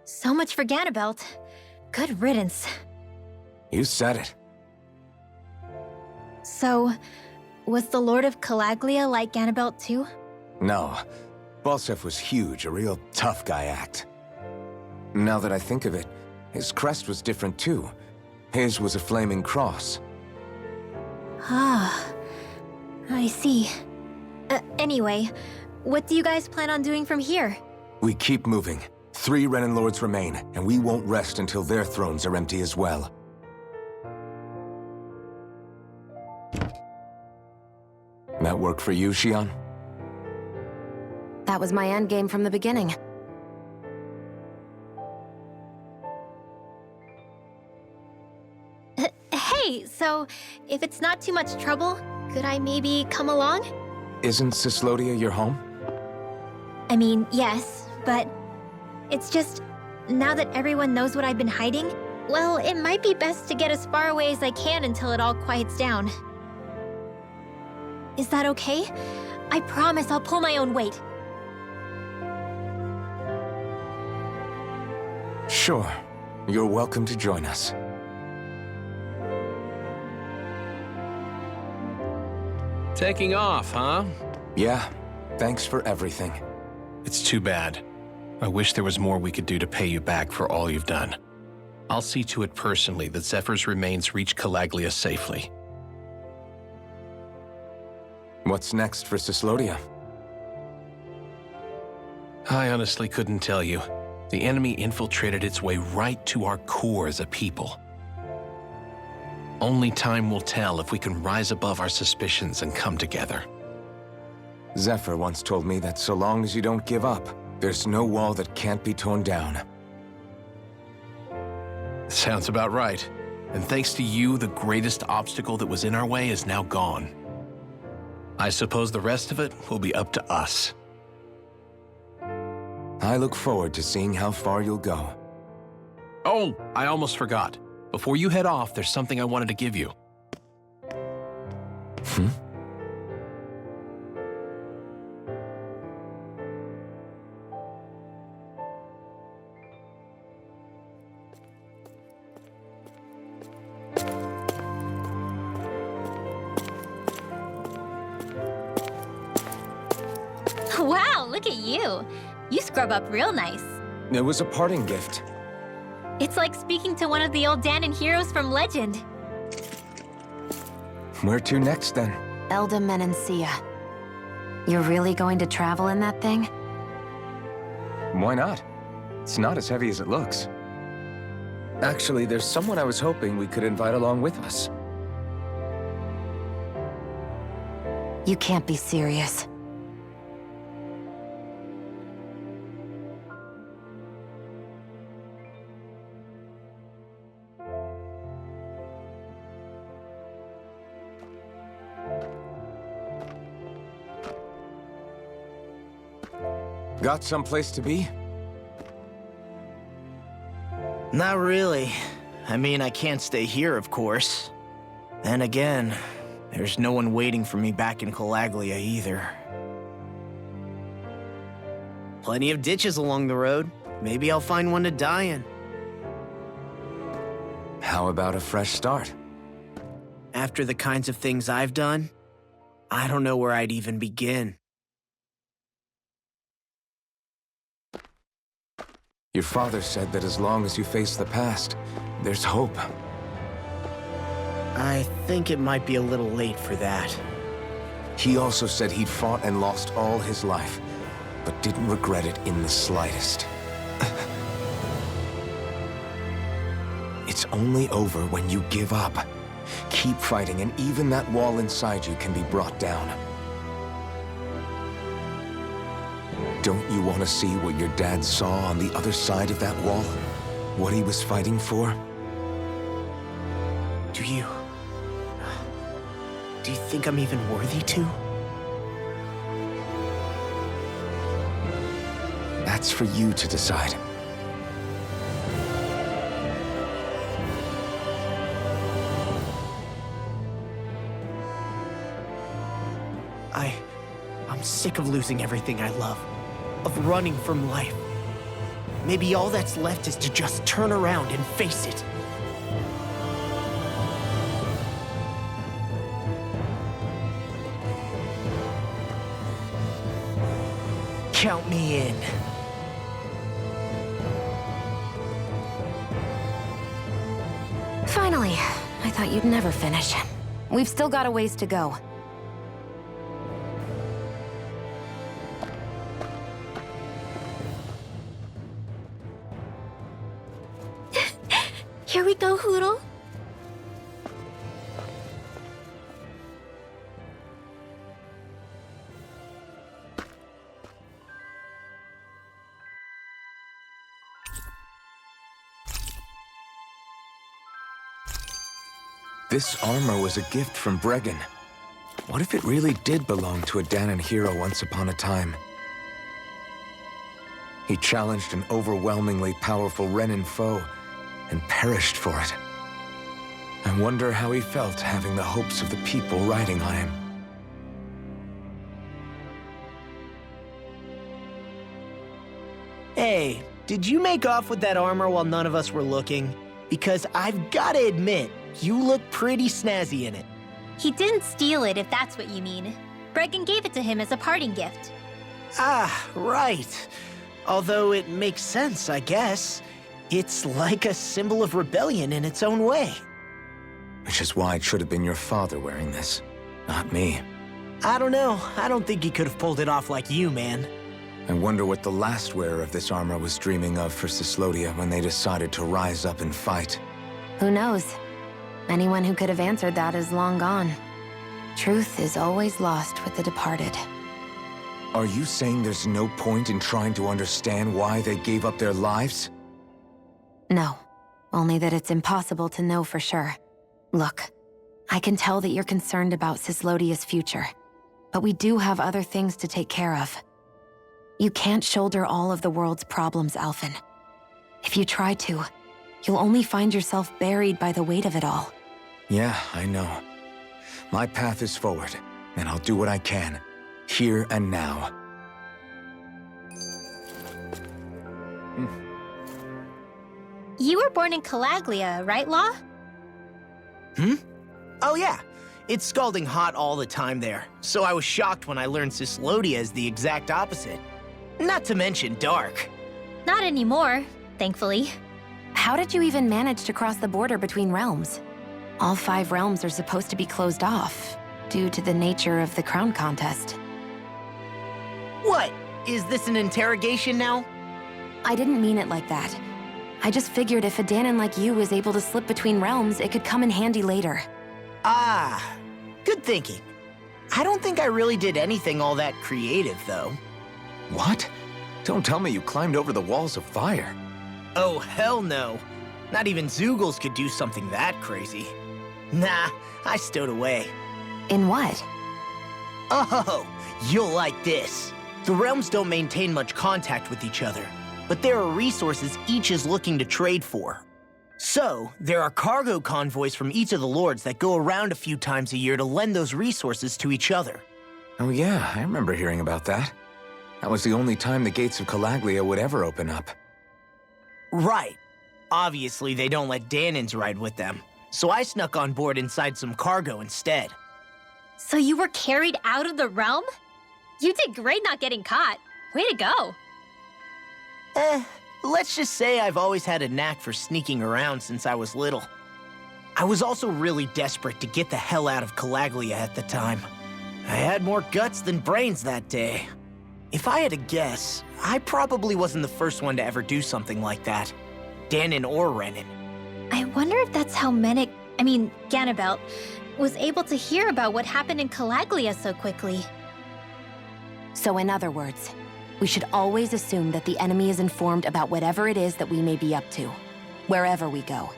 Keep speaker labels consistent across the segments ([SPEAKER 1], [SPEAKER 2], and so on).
[SPEAKER 1] So much for Ganabelt. Good riddance.
[SPEAKER 2] You said it.
[SPEAKER 1] So, was the Lord of Calaglia like Ganabelt too?
[SPEAKER 2] No. Balsef was huge, a real tough guy act. Now that I think of it, his crest was different too. His was a flaming cross.
[SPEAKER 1] Ah, I see. Anyway, what do you guys plan on doing from here?
[SPEAKER 2] We keep moving. 3 Renan Lords remain, and we won't rest until their thrones are empty as well. That work for you, Shionne?
[SPEAKER 3] That was my endgame from the beginning.
[SPEAKER 1] Hey, so if it's not too much trouble, could I maybe come along?
[SPEAKER 2] Isn't Cyslodia your home?
[SPEAKER 1] I mean, yes, but it's just, now that everyone knows what I've been hiding, well, it might be best to get as far away as I can until it all quiets down. Is that okay? I promise I'll pull my own weight.
[SPEAKER 2] Sure. You're welcome to join us.
[SPEAKER 4] Taking off, huh?
[SPEAKER 2] Yeah. Thanks for everything.
[SPEAKER 4] It's too bad. I wish there was more we could do to pay you back for all you've done. I'll see to it personally that Zephyr's remains reach Calaglia safely.
[SPEAKER 2] What's next for Cyslodia?
[SPEAKER 4] I honestly couldn't tell you. The enemy infiltrated its way right to our core as a people. Only time will tell if we can rise above our suspicions and come together.
[SPEAKER 2] Zephyr once told me that so long as you don't give up, there's no wall that can't be torn down.
[SPEAKER 4] Sounds about right. And thanks to you, the greatest obstacle that was in our way is now gone. I suppose the rest of it will be up to us.
[SPEAKER 2] I look forward to seeing how far you'll go.
[SPEAKER 4] Oh, I almost forgot. Before you head off, there's something I wanted to give you.
[SPEAKER 1] Wow, look at you. You scrub up real nice.
[SPEAKER 2] It was a parting gift.
[SPEAKER 1] It's like speaking to one of the old Dahnan heroes from legend.
[SPEAKER 2] Where to next, then?
[SPEAKER 3] Elde Menancia. You're really going to travel in that thing?
[SPEAKER 2] Why not? It's not as heavy as it looks. Actually, there's someone I was hoping we could invite along with us.
[SPEAKER 3] You can't be serious.
[SPEAKER 2] Got someplace to be?
[SPEAKER 5] Not really. I mean, I can't stay here, of course. Then again, there's no one waiting for me back in Calaglia either. Plenty of ditches along the road. Maybe I'll find one to die in.
[SPEAKER 2] How about a fresh start?
[SPEAKER 5] After the kinds of things I've done, I don't know where I'd even begin.
[SPEAKER 2] Your father said that as long as you face the past, there's hope.
[SPEAKER 5] I think it might be a little late for that.
[SPEAKER 2] He also said he'd fought and lost all his life, but didn't regret it in the slightest. It's only over when you give up. Keep fighting, and even that wall inside you can be brought down. Don't you want to see what your dad saw on the other side of that wall? What he was fighting for?
[SPEAKER 5] Do you think I'm even worthy to?
[SPEAKER 2] That's for you to decide.
[SPEAKER 5] I'm sick of losing everything I love. Of running from life. maybe all that's left is to just turn around and face it. Count me in.
[SPEAKER 3] Finally. I thought you'd never finish. We've still got a ways to go.
[SPEAKER 1] Here we go, Hoodle.
[SPEAKER 2] This armor was a gift from Bregan. What if it really did belong to a Dahnan hero once upon a time? He challenged an overwhelmingly powerful Renin foe and perished for it. I wonder how he felt having the hopes of the people riding on him.
[SPEAKER 5] Hey, did you make off with that armor while none of us were looking? Because I've gotta admit, you look pretty snazzy in it.
[SPEAKER 1] He didn't steal it, if that's what you mean. Bregan gave it to him as a parting gift.
[SPEAKER 5] Ah, right. Although it makes sense, I guess. It's like a symbol of rebellion in its own way.
[SPEAKER 2] Which is why it should have been your father wearing this, not me.
[SPEAKER 5] I don't know. I don't think he could have pulled it off like you, man.
[SPEAKER 2] I wonder what the last wearer of this armor was dreaming of for Cyslodia when they decided to rise up and fight.
[SPEAKER 3] Who knows? Anyone who could have answered that is long gone. Truth is always lost with the departed.
[SPEAKER 2] Are you saying there's no point in trying to understand why they gave up their lives?
[SPEAKER 3] No, only that it's impossible to know for sure. Look, I can tell that you're concerned about Cyslodia's future, but we do have other things to take care of. You can't shoulder all of the world's problems, Alphen. If you try to, you'll only find yourself buried by the weight of it all.
[SPEAKER 2] Yeah, I know. My path is forward, and I'll do what I can, here and now.
[SPEAKER 1] You were born in Calaglia, right, Law?
[SPEAKER 5] Oh yeah. It's scalding hot all the time there, so I was shocked when I learned Cyslodia is the exact opposite. Not to mention dark.
[SPEAKER 1] Not anymore, thankfully.
[SPEAKER 3] How did you even manage to cross the border between realms? All 5 realms are supposed to be closed off, due to the nature of the crown contest.
[SPEAKER 5] What? Is this an interrogation now?
[SPEAKER 3] I didn't mean it like that. I just figured if a Dahnan like you was able to slip between realms, it could come in handy later.
[SPEAKER 5] Ah, good thinking. I don't think I really did anything all that creative, though.
[SPEAKER 2] What? Don't tell me you climbed over the walls of fire.
[SPEAKER 5] Oh, hell no. Not even Zoogles could do something that crazy. Nah, I stowed away.
[SPEAKER 3] In what?
[SPEAKER 5] Oh, you'll like this. The realms don't maintain much contact with each other, but there are resources each is looking to trade for. So, there are cargo convoys from each of the lords that go around a few times a year to lend those resources to each other.
[SPEAKER 2] Oh yeah, I remember hearing about that. That was the only time the gates of Calaglia would ever open up.
[SPEAKER 5] Right. Obviously, they don't let Dahnans ride with them, so I snuck on board inside some cargo instead.
[SPEAKER 1] So you were carried out of the realm? You did great not getting caught. Way to go.
[SPEAKER 5] Let's just say I've always had a knack for sneaking around since I was little. I was also really desperate to get the hell out of Calaglia at the time. I had more guts than brains that day. If I had to guess, I probably wasn't the first one to ever do something like that. Dahnan or Renin.
[SPEAKER 1] I wonder if that's how Ganabelt, was able to hear about what happened in Calaglia so quickly.
[SPEAKER 3] So in other words, we should always assume that the enemy is informed about whatever it is that we may be up to, wherever we go.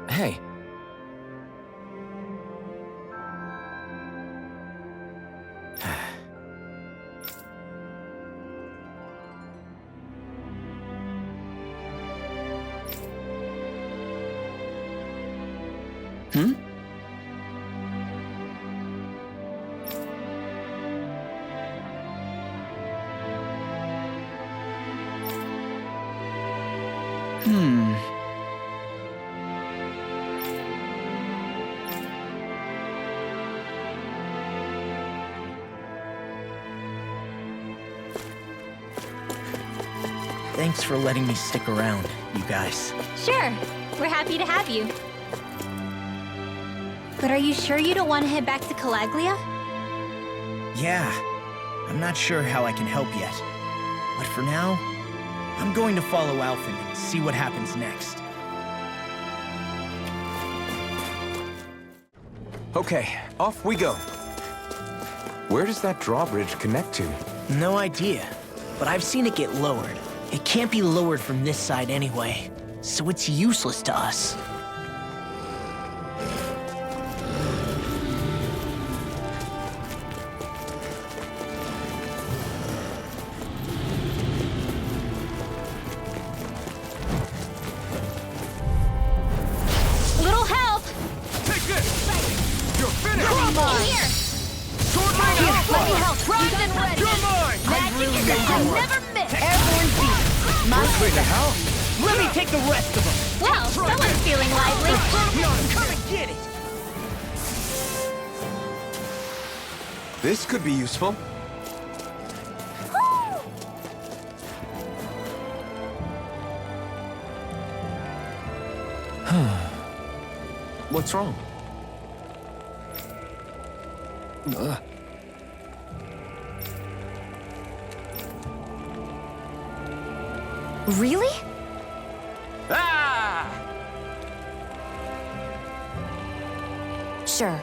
[SPEAKER 2] Hey.
[SPEAKER 5] Thanks for letting me stick around, you guys.
[SPEAKER 1] Sure, we're happy to have you. But are you sure you don't want to head back to Calaglia?
[SPEAKER 5] Yeah, I'm not sure how I can help yet. But for now, I'm going to follow Alphen and see what happens next.
[SPEAKER 2] Okay, off we go. Where does that drawbridge connect to?
[SPEAKER 5] No idea, but I've seen it get lowered. It can't be lowered from this side anyway, so it's useless to us.
[SPEAKER 1] Little help!
[SPEAKER 2] Take this! You're finished!
[SPEAKER 1] Here! Let me help! Primed and ready!
[SPEAKER 2] You're mine!
[SPEAKER 1] Magic is I never miss!
[SPEAKER 5] Everyone's beat. My
[SPEAKER 2] Clean the house!
[SPEAKER 5] Let me take the rest of them.
[SPEAKER 1] Well, someone's feeling lively.
[SPEAKER 5] Come and get it.
[SPEAKER 2] This could be useful. What's wrong?
[SPEAKER 3] Really?
[SPEAKER 2] Ah!
[SPEAKER 3] Sure.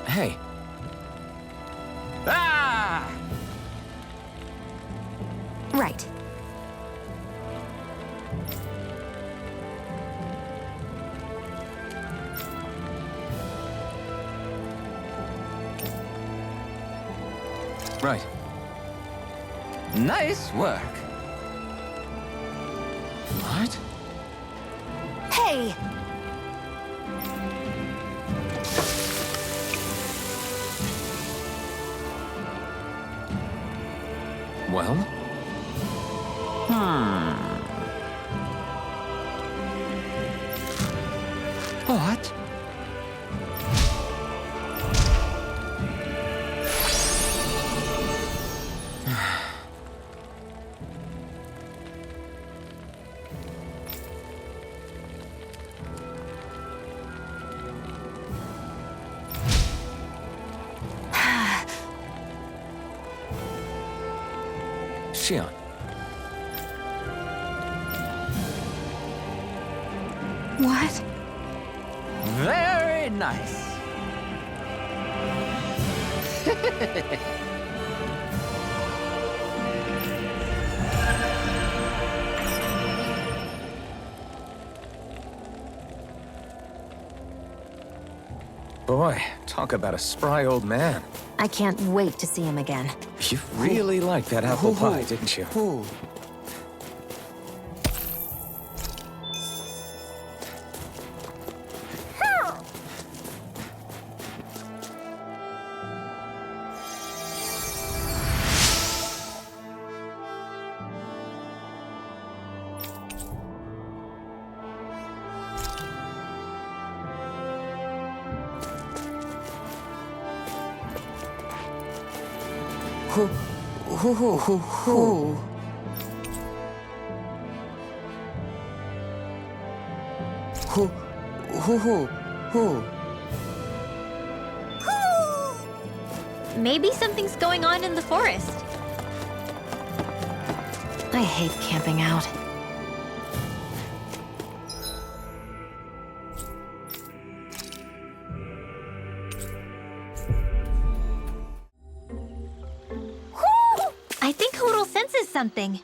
[SPEAKER 2] Hey. Ah!
[SPEAKER 3] Right.
[SPEAKER 2] Right. Nice work. What?
[SPEAKER 3] Hey!
[SPEAKER 2] Well? What? Shionne.
[SPEAKER 3] What?
[SPEAKER 2] Very nice. Boy, talk about a spry old man.
[SPEAKER 3] I can't wait to see him again.
[SPEAKER 2] You really liked that apple pie, didn't you?
[SPEAKER 3] Who?
[SPEAKER 1] Maybe something's going on in the forest.
[SPEAKER 3] I hate camping out.
[SPEAKER 1] I think Hoodle senses something.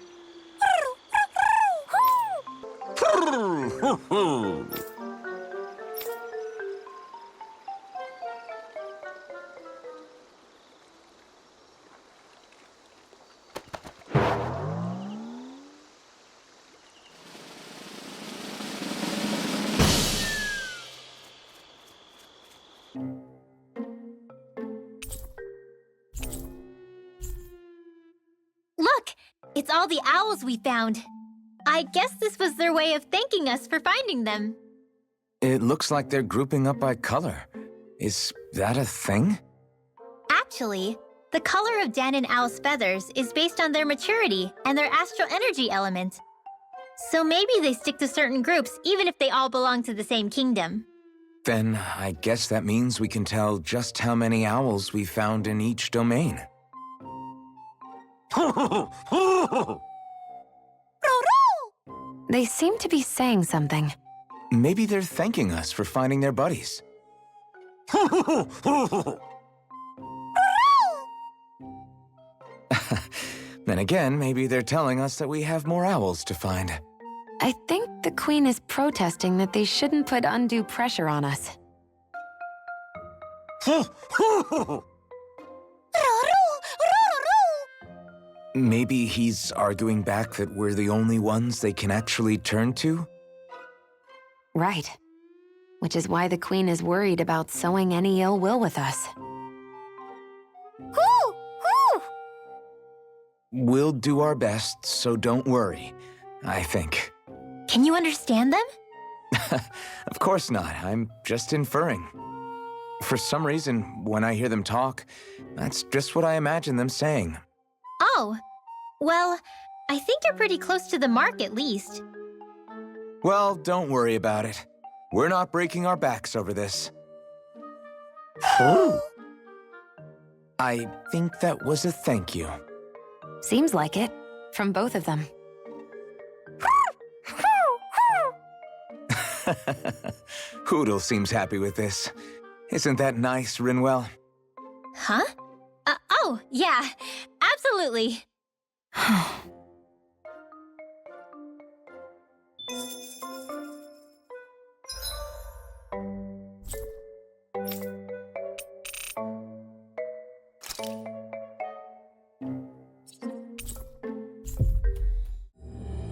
[SPEAKER 1] Look! It's all the owls we found. I guess this was their way of thanking us for finding them.
[SPEAKER 2] It looks like they're grouping up by color. Is that a thing?
[SPEAKER 1] Actually, the color of Dahnan owls' feathers is based on their maturity and their astral energy element. So maybe they stick to certain groups even if they all belong to the same kingdom.
[SPEAKER 2] Then I guess that means we can tell just how many owls we found in each domain.
[SPEAKER 3] They seem to be saying something.
[SPEAKER 2] Maybe they're thanking us for finding their buddies. Then again, maybe they're telling us that we have more owls to find.
[SPEAKER 3] I think the Queen is protesting that they shouldn't put undue pressure on us.
[SPEAKER 2] Maybe he's arguing back that we're the only ones they can actually turn to?
[SPEAKER 3] Right. Which is why the Queen is worried about sowing any ill will with us.
[SPEAKER 2] We'll do our best, so don't worry, I think.
[SPEAKER 1] Can you understand them?
[SPEAKER 2] Of course not. I'm just inferring. For some reason, when I hear them talk, that's just what I imagine them saying.
[SPEAKER 1] Oh, well, I think you're pretty close to the mark at least.
[SPEAKER 2] Well, don't worry about it. We're not breaking our backs over this. I think that was a thank you.
[SPEAKER 3] Seems like it. From both of them.
[SPEAKER 2] Hoodle seems happy with this. Isn't that nice, Rinwell?
[SPEAKER 1] Huh? Oh, yeah, absolutely.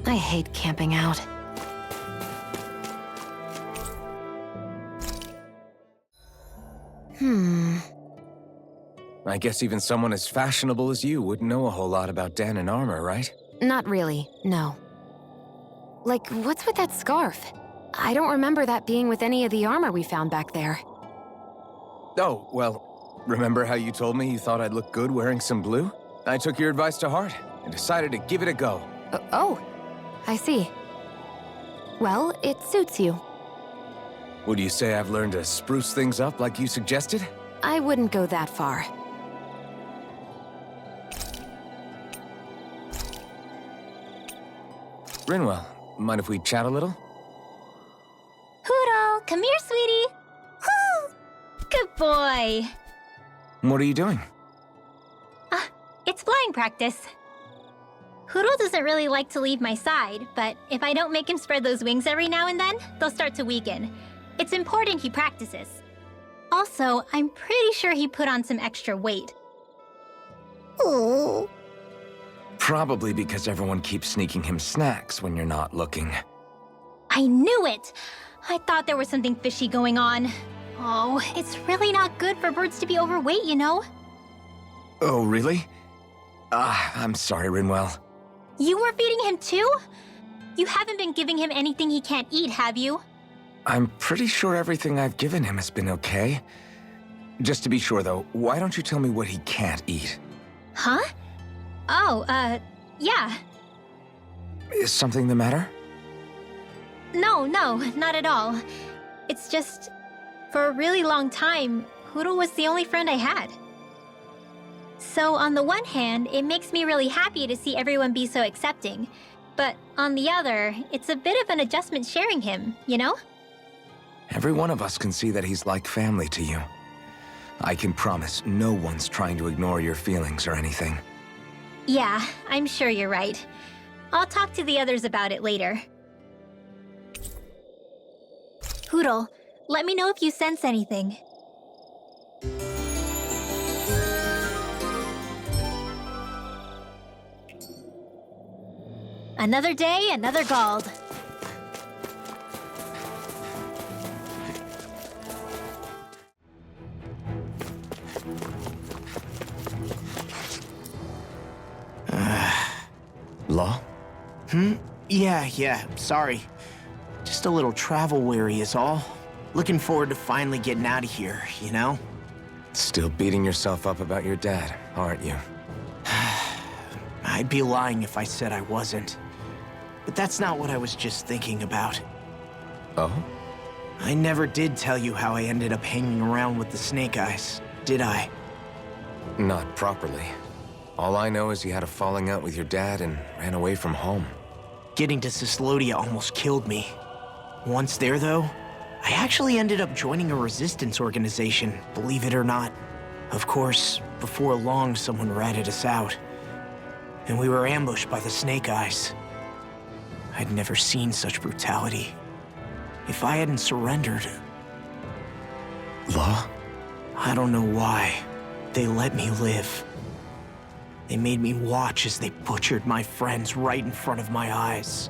[SPEAKER 3] I hate camping out.
[SPEAKER 2] I guess even someone as fashionable as you wouldn't know a whole lot about Dahnan armor, right?
[SPEAKER 3] Not really, no. Like, what's with that scarf? I don't remember that being with any of the armor we found back there.
[SPEAKER 2] Oh, well, remember how you told me you thought I'd look good wearing some blue? I took your advice to heart and decided to give it a go.
[SPEAKER 3] Oh, I see. Well, it suits you.
[SPEAKER 2] Would you say I've learned to spruce things up like you suggested?
[SPEAKER 3] I wouldn't go that far.
[SPEAKER 2] Rinwell, mind if we chat a little?
[SPEAKER 1] Hoodle, come here, sweetie. Good boy.
[SPEAKER 2] What are you doing?
[SPEAKER 1] It's flying practice. Hoodle doesn't really like to leave my side, but if I don't make him spread those wings every now and then, they'll start to weaken. It's important he practices. Also, I'm pretty sure he put on some extra weight. Oh.
[SPEAKER 2] Probably because everyone keeps sneaking him snacks when you're not looking.
[SPEAKER 1] I knew it! I thought there was something fishy going on. Oh, it's really not good for birds to be overweight, you know?
[SPEAKER 2] Oh, really? I'm sorry, Rinwell.
[SPEAKER 1] You were feeding him too? You haven't been giving him anything he can't eat, have you?
[SPEAKER 2] I'm pretty sure everything I've given him has been okay. Just to be sure, though, why don't you tell me what he can't eat?
[SPEAKER 1] Huh? Oh, yeah.
[SPEAKER 2] Is something the matter?
[SPEAKER 1] No, not at all. It's just, for a really long time, Huro was the only friend I had. So on the one hand, it makes me really happy to see everyone be so accepting. But on the other, it's a bit of an adjustment sharing him, you know?
[SPEAKER 2] Every one of us can see that he's like family to you. I can promise no one's trying to ignore your feelings or anything.
[SPEAKER 1] Yeah, I'm sure you're right. I'll talk to the others about it later. Huro, let me know if you sense anything. Another day, another Gald.
[SPEAKER 2] Law?
[SPEAKER 5] Yeah, sorry. Just a little travel weary is all. Looking forward to finally getting out of here, you know?
[SPEAKER 2] Still beating yourself up about your dad, aren't you?
[SPEAKER 5] I'd be lying if I said I wasn't. But that's not what I was just thinking about.
[SPEAKER 2] Oh?
[SPEAKER 5] I never did tell you how I ended up hanging around with the Snake Eyes, did I?
[SPEAKER 2] Not properly. All I know is you had a falling out with your dad and ran away from home.
[SPEAKER 5] Getting to Cyslodia almost killed me. Once there, though, I actually ended up joining a resistance organization, believe it or not. Of course, before long, someone ratted us out. And we were ambushed by the Snake Eyes. I'd never seen such brutality. If I hadn't surrendered...
[SPEAKER 2] Law?
[SPEAKER 5] I don't know why. They let me live. They made me watch as they butchered my friends right in front of my eyes.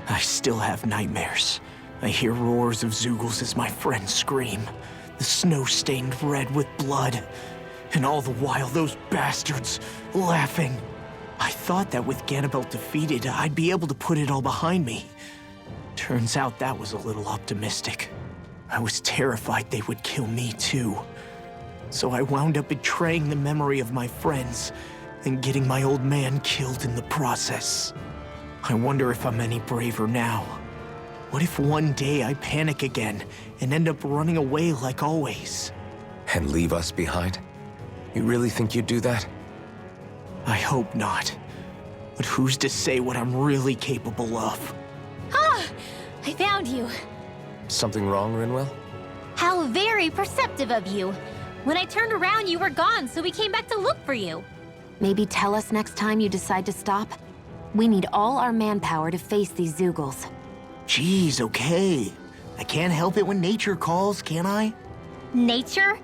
[SPEAKER 5] I still have nightmares. I hear roars of Zeugles as my friends scream, the snow stained red with blood, and all the while those bastards laughing. I thought that with Ganabelt defeated, I'd be able to put it all behind me. Turns out that was a little optimistic. I was terrified they would kill me too. So I wound up betraying the memory of my friends and getting my old man killed in the process. I wonder if I'm any braver now. What if one day I panic again and end up running away like always?
[SPEAKER 2] And leave us behind? You really think you'd do that?
[SPEAKER 5] I hope not. But who's to say what I'm really capable of?
[SPEAKER 1] Ah! I found you.
[SPEAKER 2] Something wrong, Rinwell?
[SPEAKER 1] How very perceptive of you. When I turned around, you were gone, so we came back to look for you.
[SPEAKER 3] Maybe tell us next time you decide to stop? We need all our manpower to face these Zeugles.
[SPEAKER 5] Geez, okay. I can't help it when nature calls, can I?
[SPEAKER 1] Nature?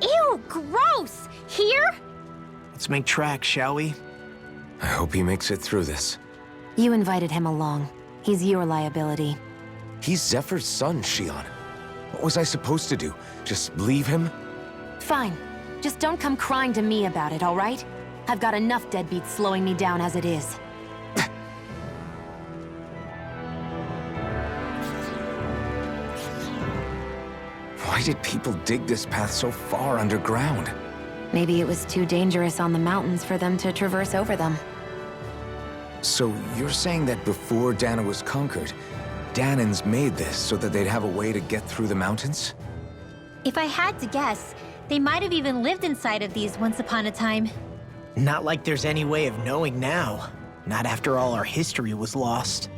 [SPEAKER 1] Ew, gross! Here?
[SPEAKER 5] Let's make tracks, shall we?
[SPEAKER 2] I hope he makes it through this.
[SPEAKER 3] You invited him along. He's your liability.
[SPEAKER 2] He's Zephyr's son, Shionne. What was I supposed to do? Just leave him?
[SPEAKER 3] Fine. Just don't come crying to me about it, all right? I've got enough deadbeats slowing me down as it is.
[SPEAKER 2] Why did people dig this path so far underground?
[SPEAKER 3] Maybe it was too dangerous on the mountains for them to traverse over them.
[SPEAKER 2] So you're saying that before Dahnan was conquered, Dahnans made this so that they'd have a way to get through the mountains?
[SPEAKER 1] If I had to guess, they might have even lived inside of these once upon a time.
[SPEAKER 5] Not like there's any way of knowing now. Not after all our history was lost.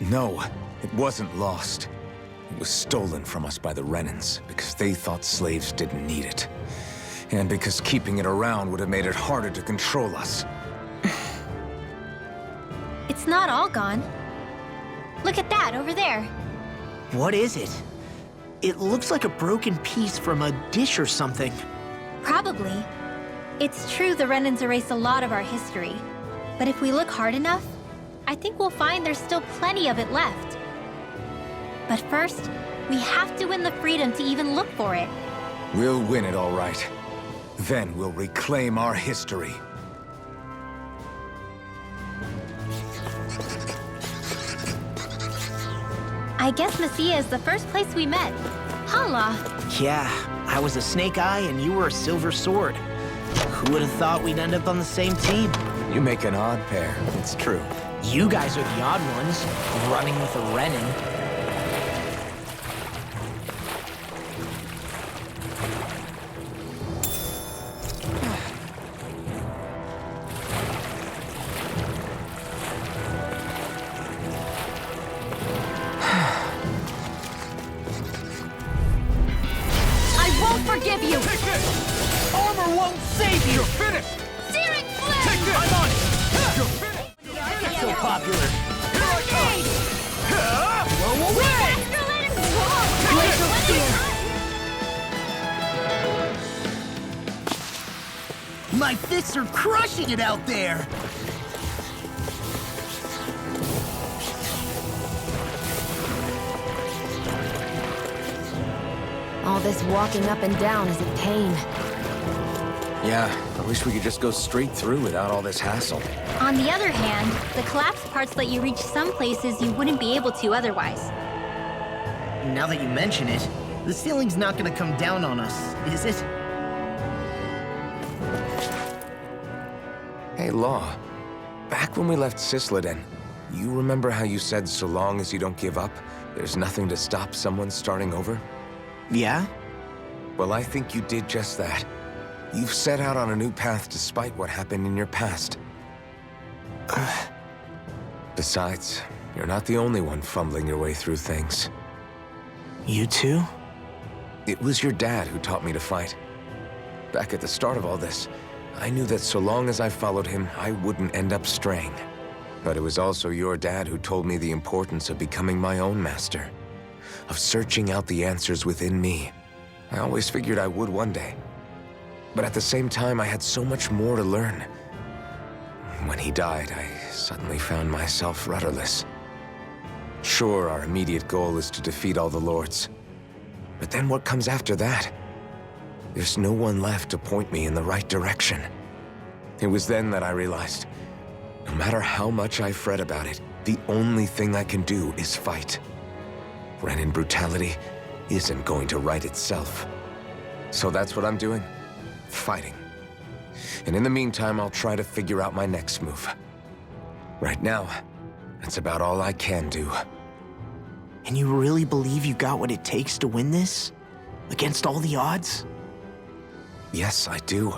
[SPEAKER 2] No, it wasn't lost. It was stolen from us by the Renans because they thought slaves didn't need it. And because keeping it around would have made it harder to control us.
[SPEAKER 1] It's not all gone. Look at that over there.
[SPEAKER 5] What is it? It looks like a broken piece from a dish or something.
[SPEAKER 1] Probably. It's true the Renans erased a lot of our history. But if we look hard enough, I think we'll find there's still plenty of it left. But first, we have to win the freedom to even look for it.
[SPEAKER 2] We'll win it all right. Then we'll reclaim our history.
[SPEAKER 1] I guess Messia is the first place we met. Hala.
[SPEAKER 5] Yeah, I was a Snake Eye and you were a Silver Sword. Who would have thought we'd end up on the same team?
[SPEAKER 2] You make an odd pair, it's true.
[SPEAKER 5] You guys are the odd ones, running with a Renin.
[SPEAKER 3] I won't forgive you!
[SPEAKER 5] Armor won't save you!
[SPEAKER 2] You're finished!
[SPEAKER 1] Searing flame!
[SPEAKER 2] Take this! I'm on it! You're finished!
[SPEAKER 5] It's so popular.
[SPEAKER 2] Here I come!
[SPEAKER 5] Blow away!
[SPEAKER 3] Glacial spear!
[SPEAKER 5] My fists are crushing it out there!
[SPEAKER 3] All this walking up and down is a pain.
[SPEAKER 2] Yeah, I wish we could just go straight through without all this hassle.
[SPEAKER 1] On the other hand, the collapsed parts let you reach some places you wouldn't be able to otherwise.
[SPEAKER 5] Now that you mention it, the ceiling's not gonna come down on us, is it?
[SPEAKER 2] Hey, Law. Back when we left Cyslodia, you remember how you said so long as you don't give up, there's nothing to stop someone starting over?
[SPEAKER 5] Yeah?
[SPEAKER 2] Well, I think you did just that. You've set out on a new path despite what happened in your past. Besides, you're not the only one fumbling your way through things.
[SPEAKER 5] You too?
[SPEAKER 2] It was your dad who taught me to fight. Back at the start of all this, I knew that so long as I followed him, I wouldn't end up straying. But it was also your dad who told me the importance of becoming my own master, of searching out the answers within me. I always figured I would one day. But at the same time, I had so much more to learn. When he died, I suddenly found myself rudderless. Sure, our immediate goal is to defeat all the lords. But then what comes after that? There's no one left to point me in the right direction. It was then that I realized, no matter how much I fret about it, the only thing I can do is fight. Renin brutality isn't going to right itself. So that's what I'm doing. Fighting. And in the meantime, I'll try to figure out my next move. Right now, that's about all I can do.
[SPEAKER 5] And you really believe you got what it takes to win this? Against all the odds?
[SPEAKER 2] Yes, I do.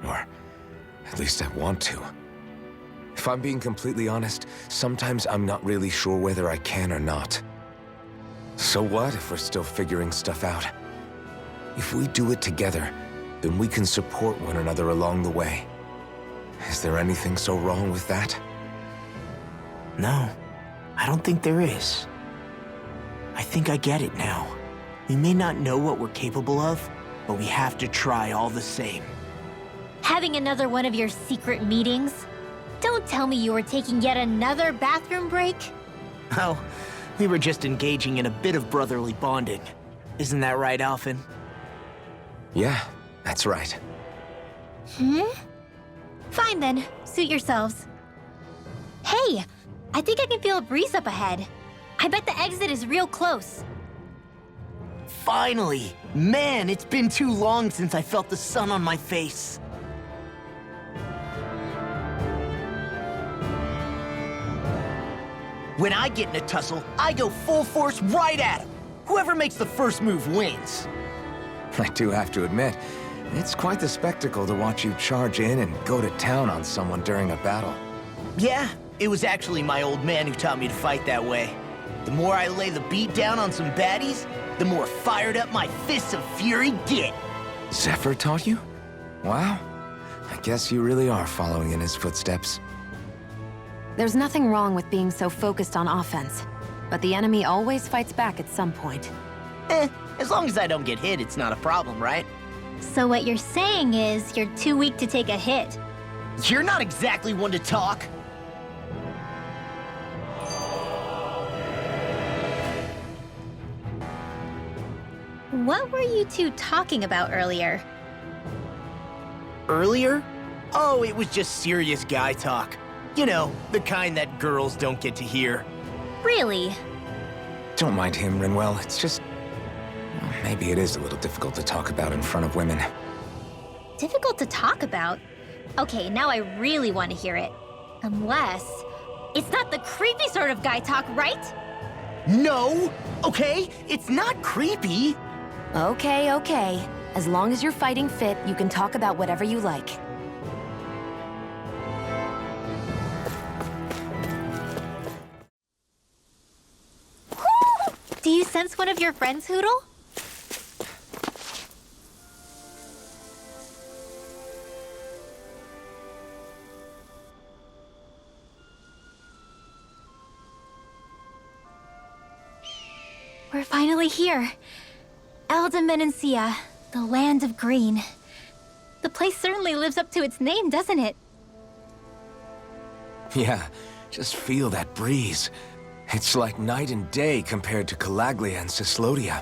[SPEAKER 2] Or at least I want to. If I'm being completely honest, sometimes I'm not really sure whether I can or not. So what if we're still figuring stuff out? If we do it together, then we can support one another along the way. Is there anything so wrong with that?
[SPEAKER 5] No, I don't think there is. I think I get it now. We may not know what we're capable of, but we have to try all the same.
[SPEAKER 1] Having another one of your secret meetings? Don't tell me you were taking yet another bathroom break?
[SPEAKER 5] Oh, we were just engaging in a bit of brotherly bonding. Isn't that right, Alphen?
[SPEAKER 2] Yeah, that's right.
[SPEAKER 1] Fine then, suit yourselves. Hey, I think I can feel a breeze up ahead. I bet the exit is real close.
[SPEAKER 5] Finally! Man, it's been too long since I felt the sun on my face. When I get in a tussle, I go full force right at him. Whoever makes the first move wins.
[SPEAKER 2] I do have to admit, it's quite the spectacle to watch you charge in and go to town on someone during a battle.
[SPEAKER 5] Yeah, it was actually my old man who taught me to fight that way. The more I lay the beat down on some baddies, the more fired up my fists of fury get.
[SPEAKER 2] Zephyr taught you? Wow. I guess you really are following in his footsteps.
[SPEAKER 3] There's nothing wrong with being so focused on offense, but the enemy always fights back at some point.
[SPEAKER 5] As long as I don't get hit, it's not a problem, right?
[SPEAKER 1] So what you're saying is you're too weak to take a hit.
[SPEAKER 5] You're not exactly one to talk.
[SPEAKER 1] What were you two talking about earlier?
[SPEAKER 5] Earlier? Oh, it was just serious guy talk. You know, the kind that girls don't get to hear.
[SPEAKER 1] Really?
[SPEAKER 2] Don't mind him, Rinwell. It's just... well, maybe it is a little difficult to talk about in front of women.
[SPEAKER 1] Difficult to talk about? Okay, now I really want to hear it. Unless... It's not the creepy sort of guy talk, right?
[SPEAKER 5] No! Okay, it's not creepy.
[SPEAKER 3] Okay, okay. As long as you're fighting fit, you can talk about whatever you like.
[SPEAKER 1] Do you sense one of your friends, Hootle? We're finally here. Elde Menancia, the land of green. The place certainly lives up to its name, doesn't it?
[SPEAKER 2] Yeah, just feel that breeze. It's like night and day compared to Calaglia and Cyslodia.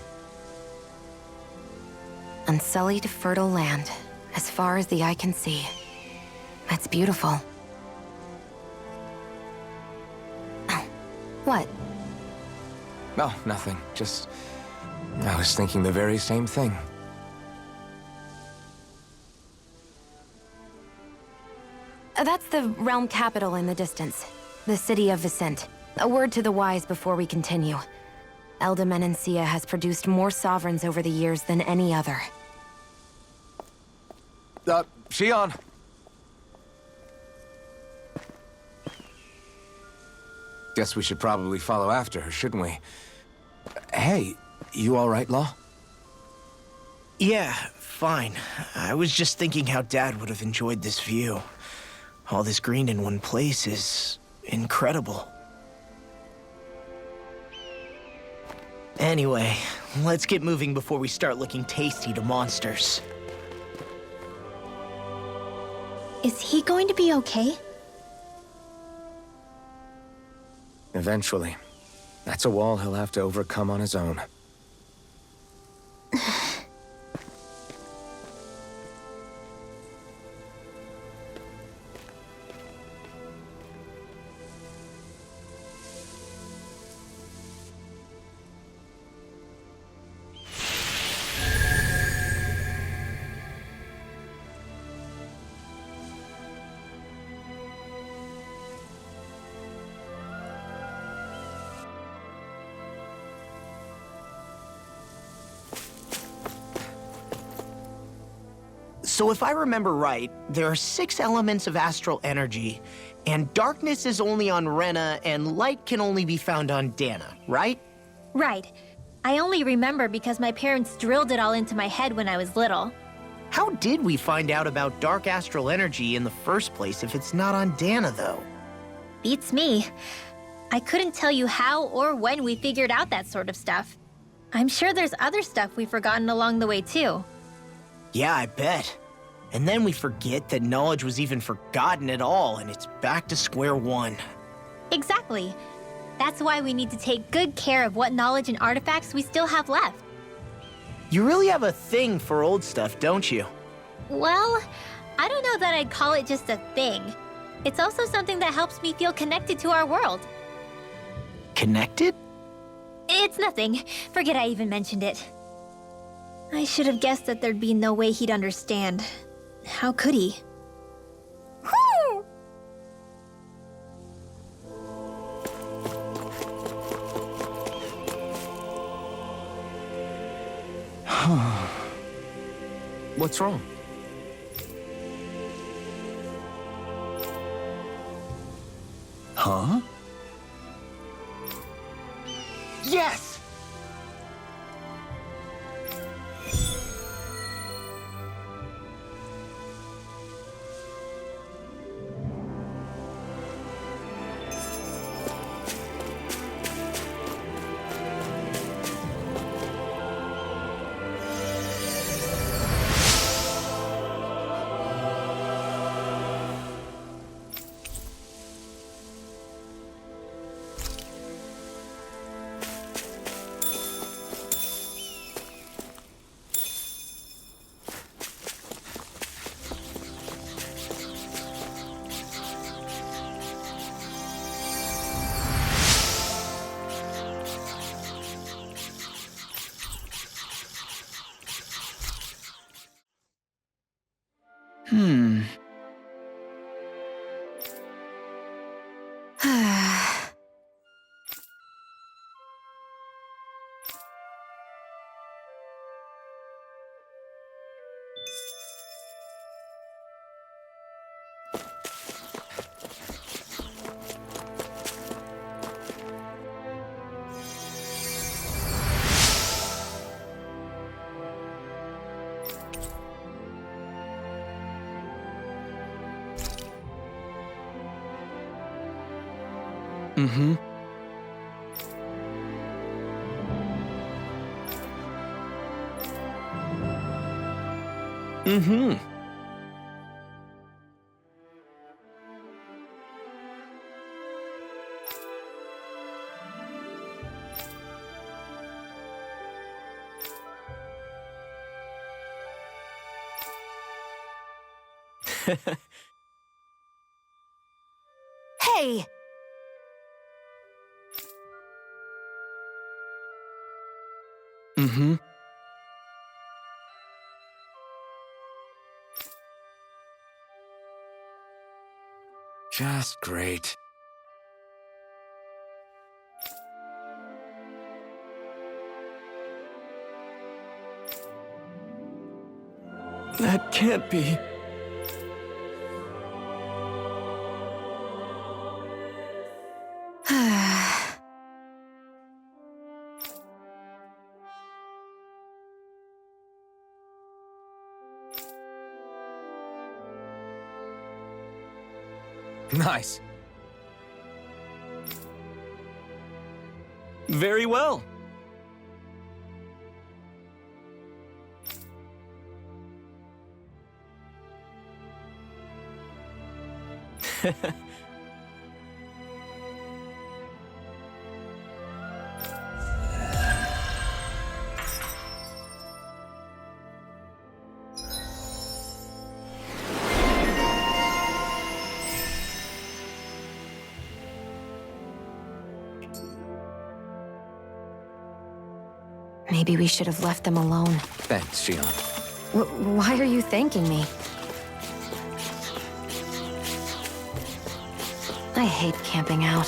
[SPEAKER 3] Unsullied, fertile land, as far as the eye can see. That's beautiful. Oh, what?
[SPEAKER 2] Oh, nothing. I was thinking the very same thing.
[SPEAKER 3] That's the realm capital in the distance. The city of Vicent. A word to the wise before we continue. Elde Menancia has produced more sovereigns over the years than any other.
[SPEAKER 2] Shionne! Guess we should probably follow after her, shouldn't we? Hey, you all right, Law?
[SPEAKER 5] Yeah, fine. I was just thinking how Dad would have enjoyed this view. All this green in one place is incredible. Anyway, let's get moving before we start looking tasty to monsters.
[SPEAKER 1] Is he going to be okay?
[SPEAKER 2] Eventually. That's a wall he'll have to overcome on his own.
[SPEAKER 5] So if I remember right, there are 6 elements of astral energy, and darkness is only on Rena, and light can only be found on Dahnan, right?
[SPEAKER 1] Right. I only remember because my parents drilled it all into my head when I was little.
[SPEAKER 5] How did we find out about dark astral energy in the first place if it's not on Dahnan, though?
[SPEAKER 1] Beats me. I couldn't tell you how or when we figured out that sort of stuff. I'm sure there's other stuff we've forgotten along the way, too.
[SPEAKER 5] Yeah, I bet. And then we forget that knowledge was even forgotten at all, and it's back to square one.
[SPEAKER 1] Exactly. That's why we need to take good care of what knowledge and artifacts we still have left.
[SPEAKER 5] You really have a thing for old stuff, don't you?
[SPEAKER 1] Well, I don't know that I'd call it just a thing. It's also something that helps me feel connected to our world.
[SPEAKER 5] Connected?
[SPEAKER 1] It's nothing. Forget I even mentioned it. I should have guessed that there'd be no way he'd understand. How could he?
[SPEAKER 2] What's wrong? Huh?
[SPEAKER 5] Yes!
[SPEAKER 2] Mm-hmm. Mm-hmm.
[SPEAKER 3] Hey!
[SPEAKER 2] Mm-hmm. Just great. That can't be. Nice. Very well.
[SPEAKER 3] Maybe we should have left them alone.
[SPEAKER 2] Thanks, Shionne.
[SPEAKER 3] Why are you thanking me? I hate camping out.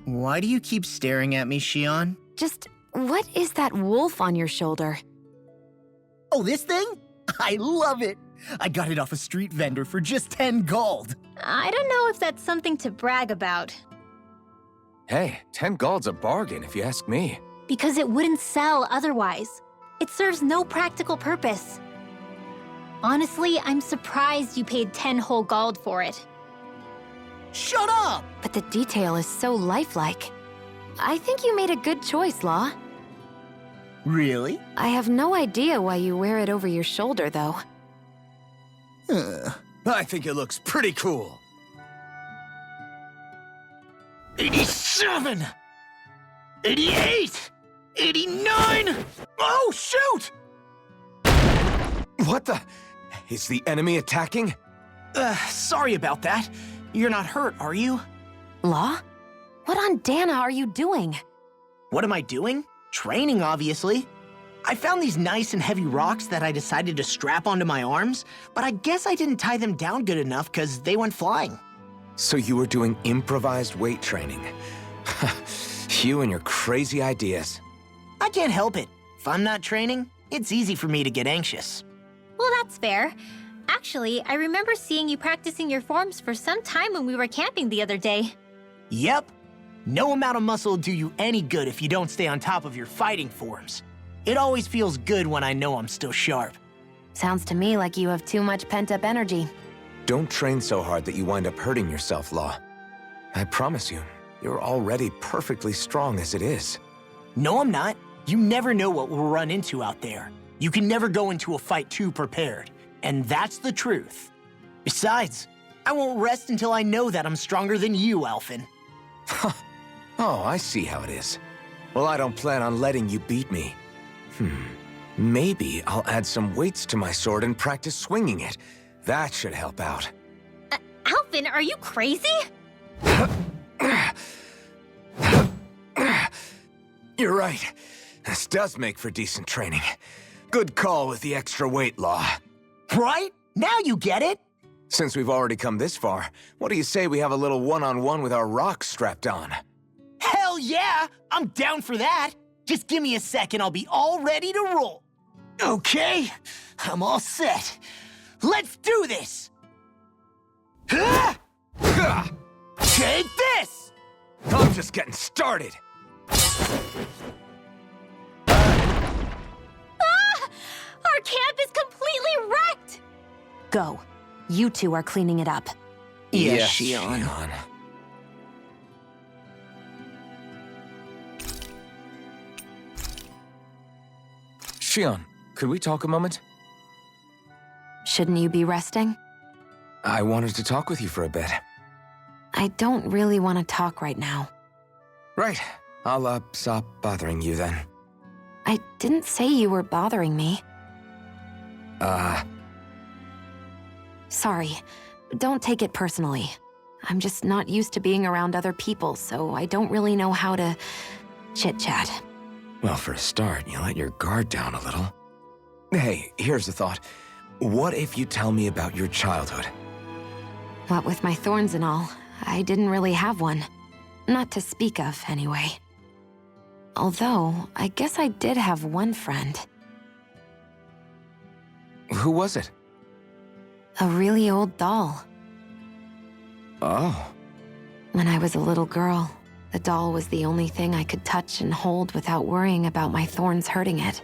[SPEAKER 5] Why do you keep staring at me, Shionne?
[SPEAKER 3] Just, what is that wolf on your shoulder?
[SPEAKER 5] Oh, this thing? I love it! I got it off a street vendor for just 10 gold.
[SPEAKER 1] I don't know if that's something to brag about.
[SPEAKER 2] Hey, 10 gold's a bargain if you ask me.
[SPEAKER 1] Because it wouldn't sell otherwise. It serves no practical purpose. Honestly, I'm surprised you paid 10 whole gold for it.
[SPEAKER 5] Shut up!
[SPEAKER 3] But the detail is so lifelike. I think you made a good choice, Law.
[SPEAKER 5] Really?
[SPEAKER 3] I have no idea why you wear it over your shoulder, though.
[SPEAKER 2] I think it looks pretty cool.
[SPEAKER 5] 87! 88! 89! Oh, shoot!
[SPEAKER 2] What the? Is the enemy attacking?
[SPEAKER 5] Sorry about that. You're not hurt, are you?
[SPEAKER 3] Law? What on Dahnan are you doing?
[SPEAKER 5] What am I doing? Training, obviously. I found these nice and heavy rocks that I decided to strap onto my arms, but I guess I didn't tie them down good enough because they went flying.
[SPEAKER 2] So you were doing improvised weight training. You and your crazy ideas.
[SPEAKER 5] I can't help it. If I'm not training, it's easy for me to get anxious.
[SPEAKER 1] Well, that's fair. Actually, I remember seeing you practicing your forms for some time when we were camping the other day.
[SPEAKER 5] Yep. No amount of muscle will do you any good if you don't stay on top of your fighting forms. It always feels good when I know I'm still sharp.
[SPEAKER 3] Sounds to me like you have too much pent-up energy.
[SPEAKER 2] Don't train so hard that you wind up hurting yourself, Law. I promise you, you're already perfectly strong as it is.
[SPEAKER 5] No, I'm not. You never know what we'll run into out there. You can never go into a fight too prepared. And that's the truth. Besides, I won't rest until I know that I'm stronger than you, Alphen.
[SPEAKER 2] Oh, I see how it is. Well, I don't plan on letting you beat me. Maybe I'll add some weights to my sword and practice swinging it. That should help out.
[SPEAKER 1] Alphen, are you crazy?
[SPEAKER 2] You're right. This does make for decent training. Good call with the extra weight, Law.
[SPEAKER 5] Right? Now you get it!
[SPEAKER 2] Since we've already come this far, what do you say we have a little one-on-one with our rocks strapped on?
[SPEAKER 5] Hell yeah! I'm down for that! Just give me a second, I'll be all ready to roll. Okay, I'm all set. Let's do this! Take this!
[SPEAKER 2] I'm just getting started.
[SPEAKER 1] Our camp is completely wrecked!
[SPEAKER 3] Go. You two are cleaning it up.
[SPEAKER 5] Yes,
[SPEAKER 2] Shionne. Shionne, could we talk a moment?
[SPEAKER 3] Shouldn't you be resting?
[SPEAKER 2] I wanted to talk with you for a bit.
[SPEAKER 3] I don't really want to talk right now.
[SPEAKER 2] Right. I'll, stop bothering you then.
[SPEAKER 3] I didn't say you were bothering me. Sorry. Don't take it personally. I'm just not used to being around other people, so I don't really know how to chit-chat.
[SPEAKER 2] Well, for a start, you let your guard down a little. Hey, here's a thought. What if you tell me about your childhood?
[SPEAKER 3] What with my thorns and all, I didn't really have one. Not to speak of, anyway. Although, I guess I did have one friend.
[SPEAKER 2] Who was it?
[SPEAKER 3] A really old doll.
[SPEAKER 2] Oh.
[SPEAKER 3] When I was a little girl, the doll was the only thing I could touch and hold without worrying about my thorns hurting it.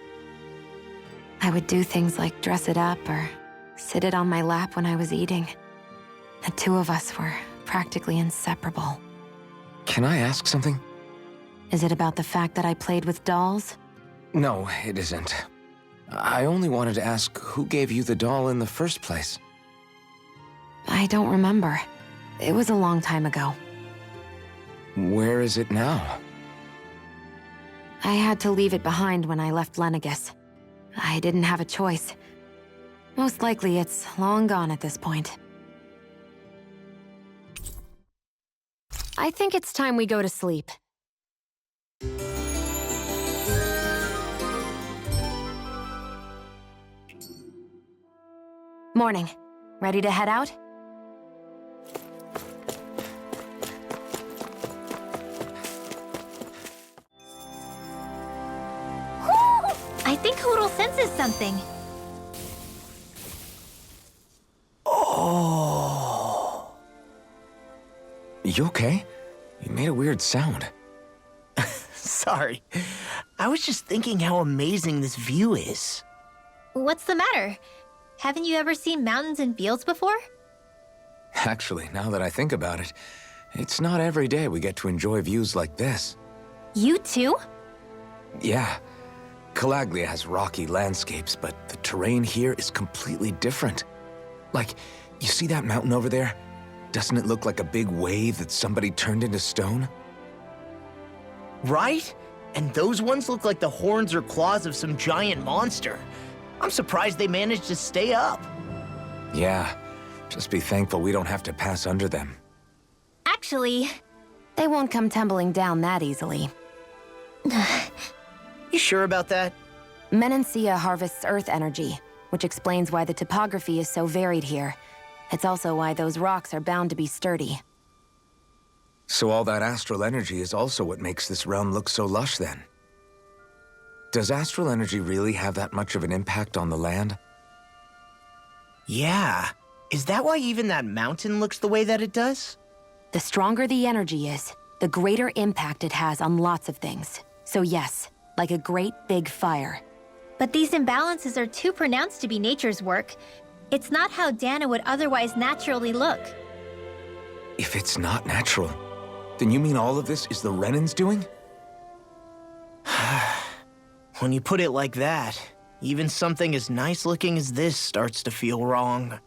[SPEAKER 3] I would do things like dress it up or sit it on my lap when I was eating. The two of us were practically inseparable.
[SPEAKER 2] Can I ask something?
[SPEAKER 3] Is it about the fact that I played with dolls?
[SPEAKER 2] No, it isn't. I only wanted to ask who gave you the doll in the first place.
[SPEAKER 3] I don't remember. It was a long time ago.
[SPEAKER 2] Where is it now?
[SPEAKER 3] I had to leave it behind when I left Lenegus. I didn't have a choice. Most likely it's long gone at this point. I think it's time we go to sleep. Morning. Ready to head out?
[SPEAKER 1] I think Hoodle senses something.
[SPEAKER 2] Oh. You okay? You made a weird sound.
[SPEAKER 5] Sorry. I was just thinking how amazing this view is.
[SPEAKER 1] What's the matter? Haven't you ever seen mountains and fields before?
[SPEAKER 2] Actually, now that I think about it, it's not every day we get to enjoy views like this.
[SPEAKER 1] You too?
[SPEAKER 2] Yeah. Calaglia has rocky landscapes, but the terrain here is completely different. Like, you see that mountain over there? Doesn't it look like a big wave that somebody turned into stone?
[SPEAKER 5] Right? And those ones look like the horns or claws of some giant monster. I'm surprised they managed to stay up.
[SPEAKER 2] Yeah. Just be thankful we don't have to pass under them.
[SPEAKER 1] Actually,
[SPEAKER 3] They won't come tumbling down that easily.
[SPEAKER 5] You sure about that?
[SPEAKER 3] Menancia harvests earth energy, which explains why the topography is so varied here. It's also why those rocks are bound to be sturdy.
[SPEAKER 2] So all that astral energy is also what makes this realm look so lush then? Does astral energy really have that much of an impact on the land?
[SPEAKER 5] Yeah. Is that why even that mountain looks the way that it does?
[SPEAKER 3] The stronger the energy is, the greater impact it has on lots of things. So yes, like a great big fire.
[SPEAKER 1] but these imbalances are too pronounced to be nature's work. It's not how Dahnan would otherwise naturally look.
[SPEAKER 2] If it's not natural, then you mean all of this is the Renans doing?
[SPEAKER 5] When you put it like that, even something as nice-looking as this starts to feel wrong.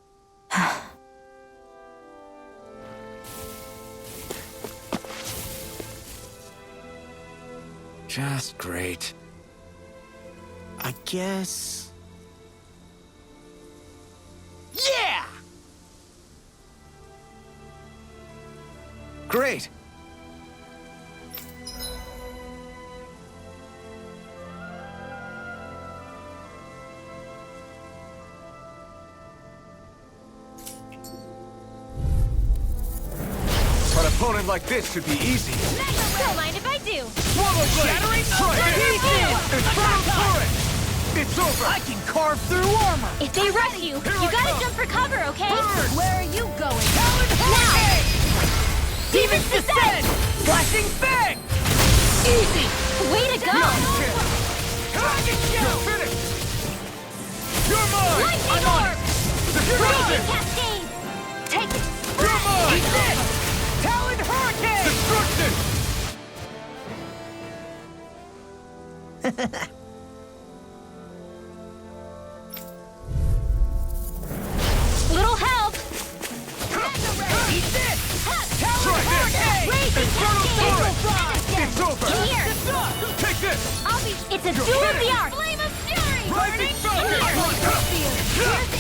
[SPEAKER 2] Just great.
[SPEAKER 5] I guess... Yeah!
[SPEAKER 2] Great! An opponent like this should be easy.
[SPEAKER 1] Don't mind if I do.
[SPEAKER 2] Shattering It's over!
[SPEAKER 5] I can carve through armor!
[SPEAKER 1] If they rush you, you gotta jump for cover, okay?
[SPEAKER 6] Where are you going?
[SPEAKER 1] Now!
[SPEAKER 6] Demons descend! Flashing fang!
[SPEAKER 1] Easy! Way to go!
[SPEAKER 2] You're finished! You're mine!
[SPEAKER 1] Lightning
[SPEAKER 2] I'm on
[SPEAKER 1] orb!
[SPEAKER 2] it! Defuse
[SPEAKER 1] Blazing
[SPEAKER 2] it!
[SPEAKER 1] cascade! Little help!
[SPEAKER 6] Eat this!
[SPEAKER 1] Try this!
[SPEAKER 2] It's over!
[SPEAKER 1] In here!
[SPEAKER 2] Take this!
[SPEAKER 1] I'll be... It's a duel of the arts!
[SPEAKER 6] Flame of fury!
[SPEAKER 2] Rising Falcon!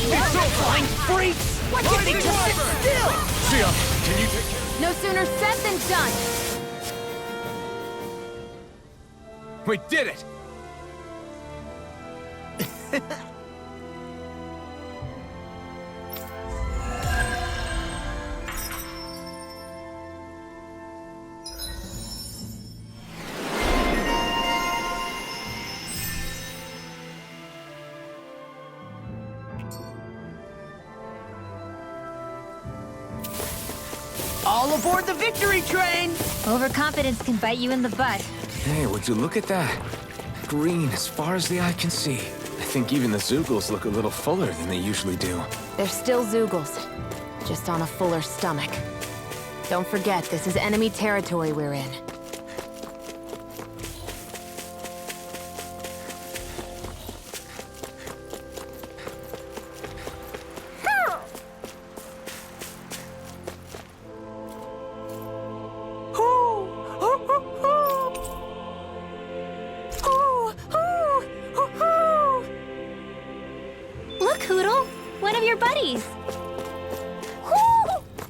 [SPEAKER 1] It's over!
[SPEAKER 5] Flying freaks! Why can't they just sit still?
[SPEAKER 2] Sia, can you take care?
[SPEAKER 6] No sooner said than done!
[SPEAKER 2] We did it!
[SPEAKER 5] All aboard the victory train!
[SPEAKER 1] Overconfidence can bite you in the butt.
[SPEAKER 2] Hey, would you look at that? Green as far as the eye can see. I think even the Zoogles look a little fuller than they usually do.
[SPEAKER 3] They're still Zoogles, just on a fuller stomach. Don't forget, this is enemy territory we're in.
[SPEAKER 1] Look, Hoodle! One of your buddies!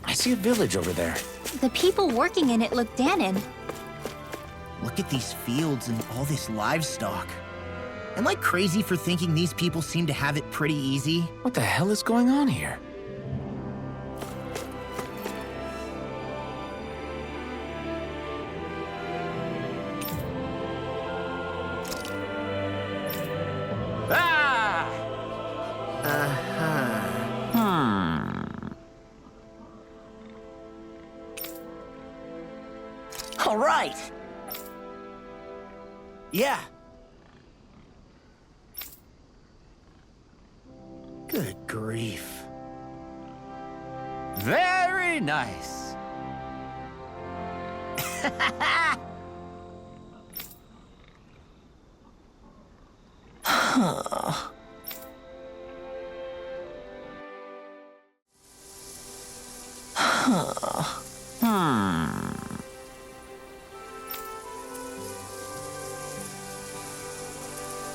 [SPEAKER 2] I see a village over there.
[SPEAKER 1] The people working in it look Dahnan.
[SPEAKER 5] Look at these fields and all this livestock. Am I crazy for thinking these people seem to have it pretty easy?
[SPEAKER 2] What the hell is going on here?
[SPEAKER 5] Ah! All right. Yeah. Good grief.
[SPEAKER 6] Very nice.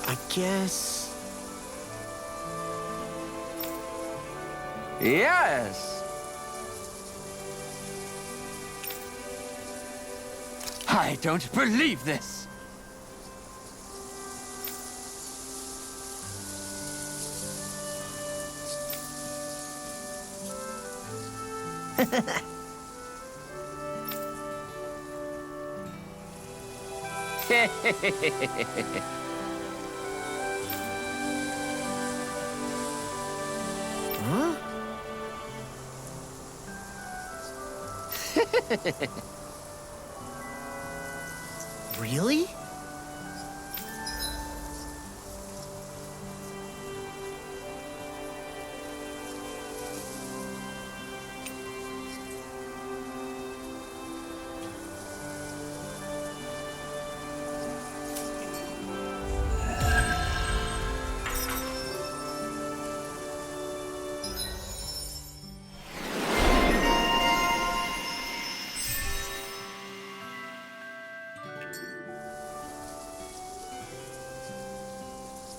[SPEAKER 5] I guess...
[SPEAKER 6] Yes. I don't believe this.
[SPEAKER 5] Huh? Really?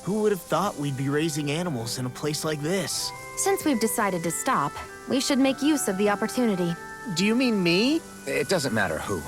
[SPEAKER 5] Who would have thought we'd be raising animals in a place like this?
[SPEAKER 3] Since we've decided to stop, we should make use of the opportunity.
[SPEAKER 5] Do you mean me?
[SPEAKER 2] It doesn't matter who.